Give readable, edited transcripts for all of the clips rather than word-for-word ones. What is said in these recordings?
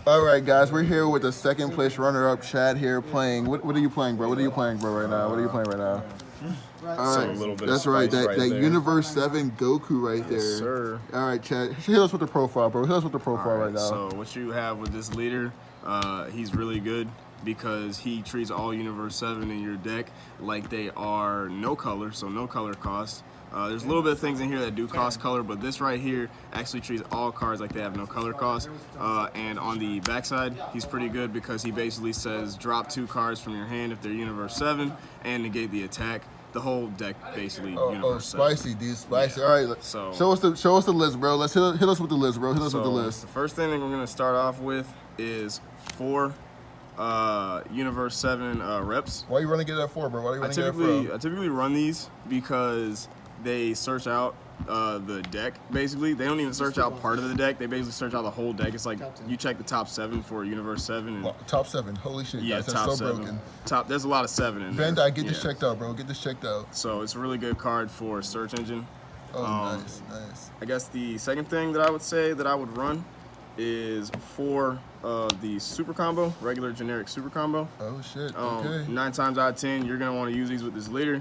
All right, guys, we're here with the second place runner-up, Chad here playing. What are you playing, bro? What are you playing, bro, right now? What are you playing right now? All right, a little bit that's of right. spice That right there. Universe 7 Goku right there. Yes, sir. All right, Chad, hit us with the profile, bro. Hit us with the profile right now. So what you have with this leader, he's really good because he treats all Universe 7 in your deck like they are no color, so no color cost. There's a little bit of things in here that do cost color, but this right here actually treats all cards like they have no color cost. And on the backside, he's pretty good because he basically says drop 2 cards from your hand if they're Universe 7 and negate the attack. The whole deck basically Universe 7. Spicy, dude, spicy. Yeah. All right, so show us the list, bro. Let's hit us with the list, bro. Hit us with the list. The first thing that we're gonna start off with is 4 Universe 7 reps. Why you running it at 4, bro? Why you running it at 4? I typically run these because they search out the deck, basically. They don't even search out part of the deck. They basically search out the whole deck. It's like you check the top 7 for Universe 7. And top 7. Holy shit, yeah, guys. top That's so 7. broken. There's a lot of 7 in there. Bandai, get this checked out, bro. Get this checked out. So it's a really good card for search engine. Oh, nice. I guess the second thing that I would say that I would run is 4 of the super combo, regular generic super combo. Oh, shit. Okay. 9 times out of 10, you're going to want to use these with this leader.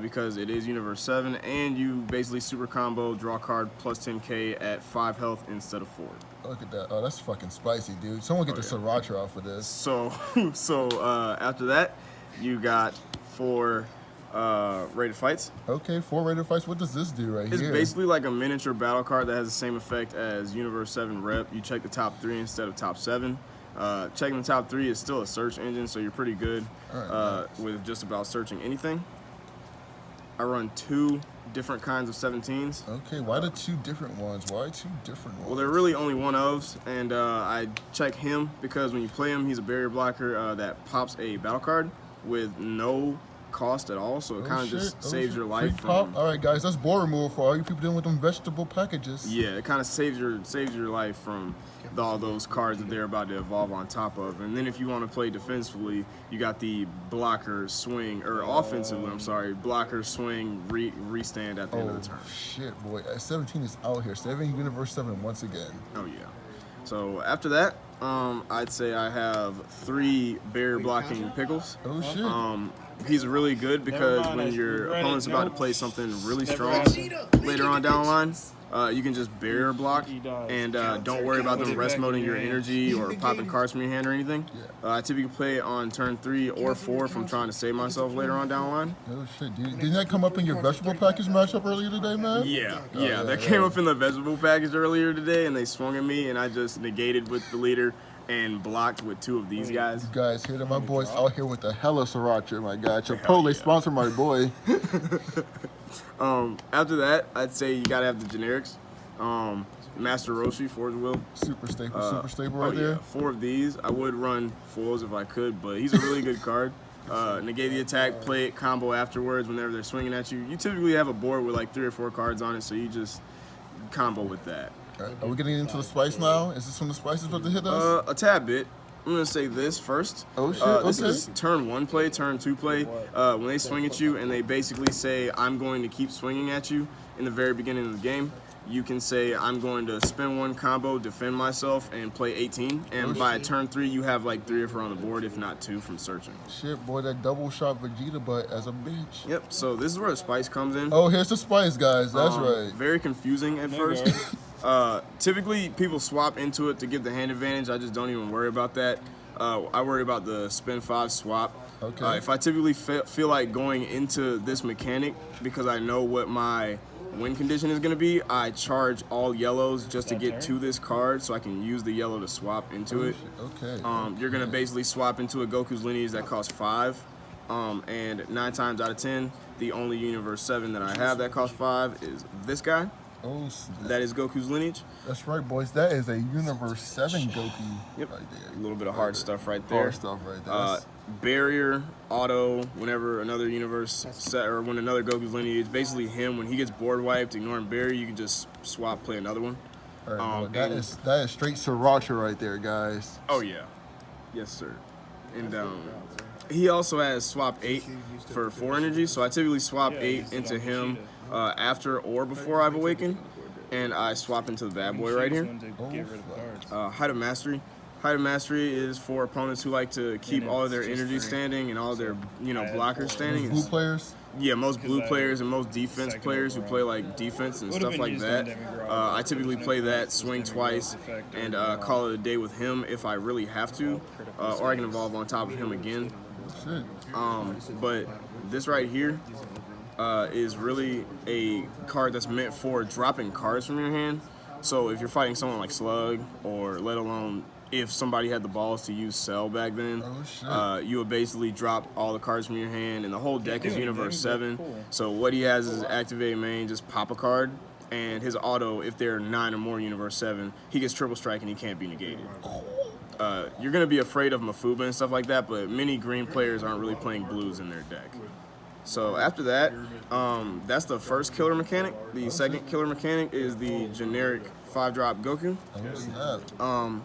Because it is Universe 7, and you basically super combo, draw card plus 10k at 5 health instead of 4. Look at that. Oh, that's fucking spicy, dude. Someone get the Sriracha out for this. So after that, you got 4 rated fights. Okay, 4 rated fights. What does this do right here? It's basically like a miniature battle card that has the same effect as Universe 7 rep. You check the top 3 instead of top 7. Checking the top 3 is still a search engine, so you're pretty good with just about searching anything. I run 2 different kinds of 17s. Okay, why the 2 different ones? Why 2 different ones? Well, they're really only one ofs, and I check him because when you play him, he's a barrier blocker that pops a battle card with no cost at all, so it kind of just saves your life from... All right, guys, that's board removal for all you people dealing with them vegetable packages. Yeah, it kind of saves your life from all those cards that they're about to evolve on top of. And then if you want to play defensively, you got the blocker swing, or offensively, I'm sorry, blocker swing restand at the end of the turn. Shit, boy, 17 is out here. 7 Universe 7 once again. Oh yeah. So after that, I'd say I have 3 barrier blocking pickles. Oh shit. He's really good because when your opponent's about to play something really strong later on down the line, you can just barrier block and don't worry about them rest moding your energy or popping cards from your hand or anything. I typically play on turn 3 or 4 if I'm trying to save myself later on down the line. Oh shit, dude. Didn't that come up in your vegetable package matchup earlier today, man? Yeah, that came up in the vegetable package earlier today, and they swung at me, and I just negated with the leader and blocked with 2 of these guys. You guys hear that? My boys out here with the hella Sriracha, my God. Chipotle sponsor my boy. After that, I'd say you gotta have the generics. Master Roshi, Forge Will. Super staple right there. 4 of these. I would run fulls if I could, but he's a really good card. Negate the attack, play it, combo afterwards whenever they're swinging at you. You typically have a board with like 3 or 4 cards on it, so you just combo with that. Right. Are we getting into the spice now? Is this when the spice is about to hit us? A tad bit. I'm gonna say this first. Oh shit, This is turn 1 play, turn 2 play. When they swing at you and they basically say, I'm going to keep swinging at you in the very beginning of the game, you can say, I'm going to spin 1 combo, defend myself, and play 18. And by turn 3, you have like 3 or 4 on the board, if not 2 from searching. Shit, boy, that double shot Vegeta butt as a bitch. Yep, so this is where the spice comes in. Oh, here's the spice, guys. That's right. Very confusing at first. Typically, people swap into it to get the hand advantage. I just don't even worry about that. I worry about the spin 5 swap. Okay. If I typically feel like going into this mechanic because I know what my win condition is going to be, I charge all yellows just to get to this card so I can use the yellow to swap into it. Okay. You're going to basically swap into a Goku's lineage that costs 5. And 9 times out of 10, the only Universe 7 that I have that costs 5 is this guy. Oh, that is Goku's lineage. That's right, boys. That is a Universe 7 Goku. Yep. Right there. A little bit of hard stuff right there. Hard stuff right there. Barrier, auto, whenever another universe set, or when another Goku's lineage, basically him, when he gets board wiped, ignoring barrier, you can just swap, play another one. All right, that is straight Sriracha right there, guys. Oh, yeah. Yes, sir. And he also has swap 8 for 4 energy, so I typically swap 8 into him after or before I've awakened. and I swap into the bad boy right here. Height of Mastery. Height of Mastery is for opponents who like to keep all of their energy standing and all of their blockers standing. Blue players? Yeah, most blue players and most defense players who play like defense and stuff like that. I typically play that, swing twice, and call it a day with him if I really have to, or I can evolve on top of him again. But this right here is really a card that's meant for dropping cards from your hand. So if you're fighting someone like Slug, or let alone if somebody had the balls to use Cell back then, you would basically drop all the cards from your hand, and the whole deck is Universe 7. So what he has is activate main, just pop a card, and his auto, if there are 9 or more Universe 7, he gets triple strike and he can't be negated. You're going to be afraid of Mafuba and stuff like that, but many green players aren't really playing blues in their deck. So after that, that's the first killer mechanic. The second killer mechanic is the generic 5-drop Goku.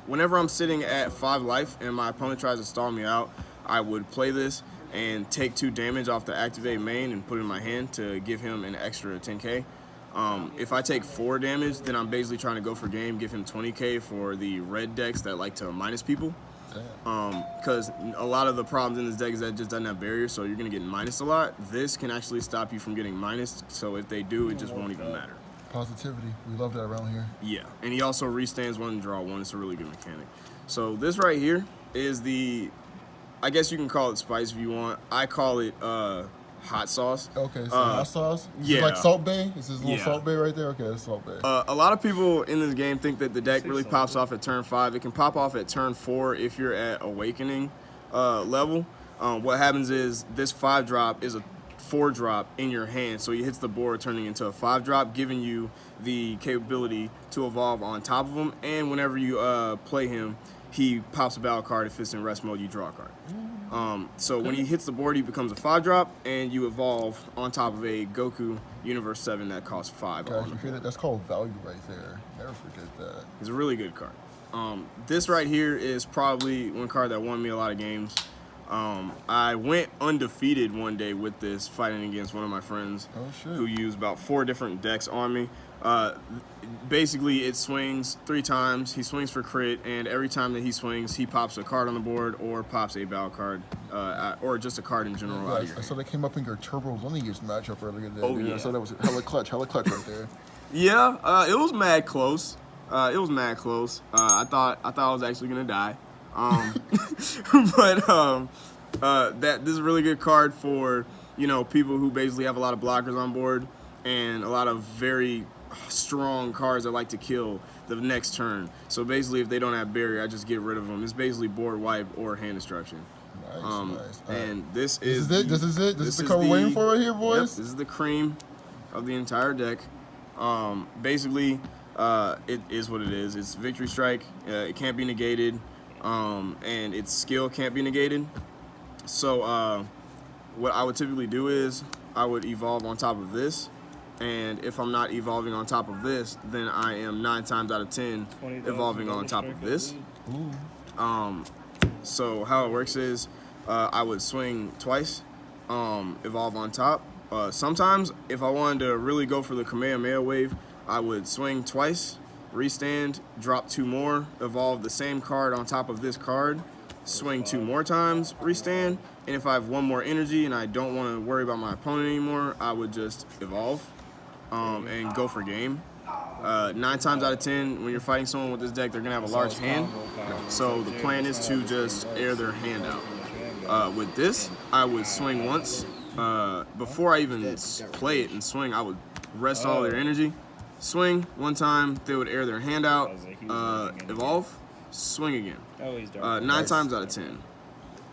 Whenever I'm sitting at 5 life and my opponent tries to stall me out, I would play this and take 2 damage off the activate main and put it in my hand to give him an extra 10k. If I take 4 damage, then I'm basically trying to go for game, give him 20k for the red decks that like to minus people. Because a lot of the problems in this deck is that it just doesn't have barriers, so you're going to get minus a lot. This can actually stop you from getting minus, so if they do, it just won't even matter. Positivity. We love that around here. Yeah, and he also restands 1 and draw 1. It's a really good mechanic. So this right here is the, I guess you can call it spice if you want. I call it hot sauce. Okay, so hot sauce? Yeah. Like Salt Bay? Is this a little Salt Bay right there? Okay, that's Salt Bay. A lot of people in this game think that the deck really pops off at turn 5. It can pop off at turn 4 if you're at Awakening level. What happens is this 5-drop is a 4-drop in your hand, so he hits the board turning into a 5-drop, giving you the capability to evolve on top of him, and whenever you play him, he pops a battle card. If it's in rest mode, you draw a card. So when he hits the board, he becomes a 5-drop, and you evolve on top of a Goku Universe 7 that costs 5. Guys, you hear that? That's called value right there. Never forget that. It's a really good card. This right here is probably one card that won me a lot of games. I went undefeated one day with this, fighting against one of my friends who used about 4 different decks on me. Basically, it swings 3 times. He swings for crit, and every time that he swings, he pops a card on the board or pops a battle card, or just a card in general out of your hand. I saw that came up in your Turbo Lineage matchup earlier today. I saw that was hella clutch right there. Yeah, it was mad close. I thought I was actually gonna die. But this is a really good card for people who basically have a lot of blockers on board and a lot of very strong cards that like to kill the next turn. So basically, if they don't have barrier, I just get rid of them. It's basically board wipe or hand destruction. Nice. And this is it. This is the card we're waiting for right here, boys. Yep, this is the cream of the entire deck. Basically, it is what it is. It's Victory Strike. It can't be negated, and its skill can't be negated. So what I would typically do is I would evolve on top of this. And if I'm not evolving on top of this, then I am 9 times out of 10 evolving on top of this. So how it works is I would swing twice, evolve on top. Sometimes if I wanted to really go for the Kamehameha wave, I would swing twice, restand, drop 2 more, evolve the same card on top of this card, swing 2 more times, restand, and if I have 1 more energy and I don't want to worry about my opponent anymore, I would just evolve. And go for game. 9 times out of 10, when you're fighting someone with this deck, they're going to have a large hand. So the plan is to just air their hand out. With this, I would swing once. Before I even play it and swing, I would rest all their energy. Swing 1 time, they would air their hand out, evolve, swing again. 9 times out of 10.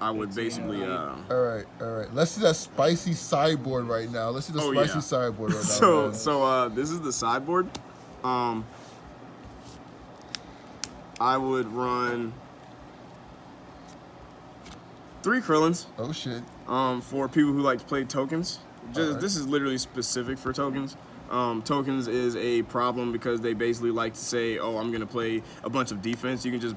I would basically. All right. Let's see that spicy sideboard right now. Sideboard right now. So this is the sideboard. I would run 3 Krillins. Oh shit. For people who like to play tokens. This is literally specific for tokens. Tokens is a problem because they basically like to say, "Oh, I'm gonna play a bunch of defense." You can just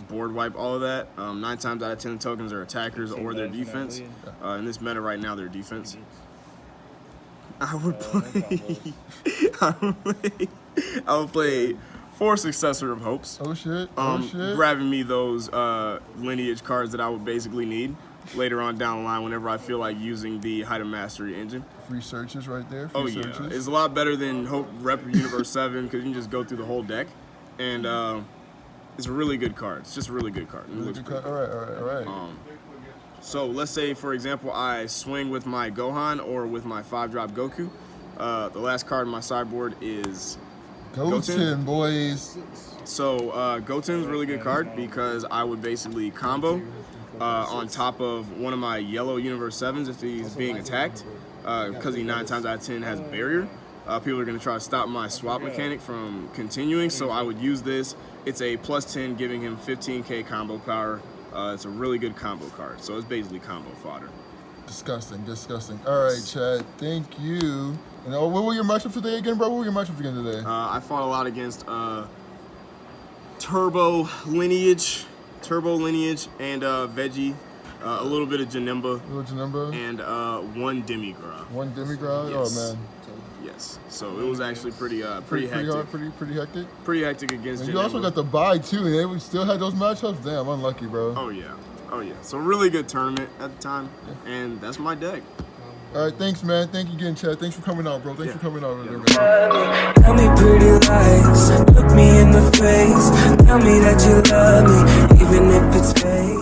board wipe all of that. 9 times out of 10 tokens are attackers or their defense. In this meta right now, they're defense. I would play. I would play 4 Successor of Hopes. Oh shit. Oh shit. Grabbing me those lineage cards that I would basically need later on down the line whenever I feel like using the Height of Mastery engine. Free searches right there. Oh yeah, it's a lot better than Hope Rep Universe 7 because you can just go through the whole deck, and it's a really good card. It's just a really good card. It looks pretty All right. So let's say, for example, I swing with my Gohan or with my 5-drop Goku. The last card in my sideboard is Goten, boys. So Goten's a really good card because I would basically combo on top of one of my yellow Universe 7s if he's being attacked. Because he 9 times out of 10 has barrier. People are going to try to stop my swap mechanic from continuing, so I would use this. It's a +10, giving him 15k combo power. It's a really good combo card, so it's basically combo fodder. Disgusting. All right, Chad, thank you. And what were your matchups today again, bro? What were your matchups again today? I fought a lot against Turbo Lineage, and Veggie. A little bit of Janemba. And 1 Demigra. 1 Demigra? Yes. Oh, man. Yes. So it was actually pretty hectic. Pretty hectic? Pretty hectic against And Janemba. you also got the bye, too, and we still had those matchups? Damn, unlucky, bro. Oh, yeah. So really good tournament at the time, and that's my deck. All right, thanks, man. Thank you again, Chad. Thanks for coming out, bro. Thanks for coming out. Tell me pretty lies, look me in the face. Tell me that you love me, even if it's fake.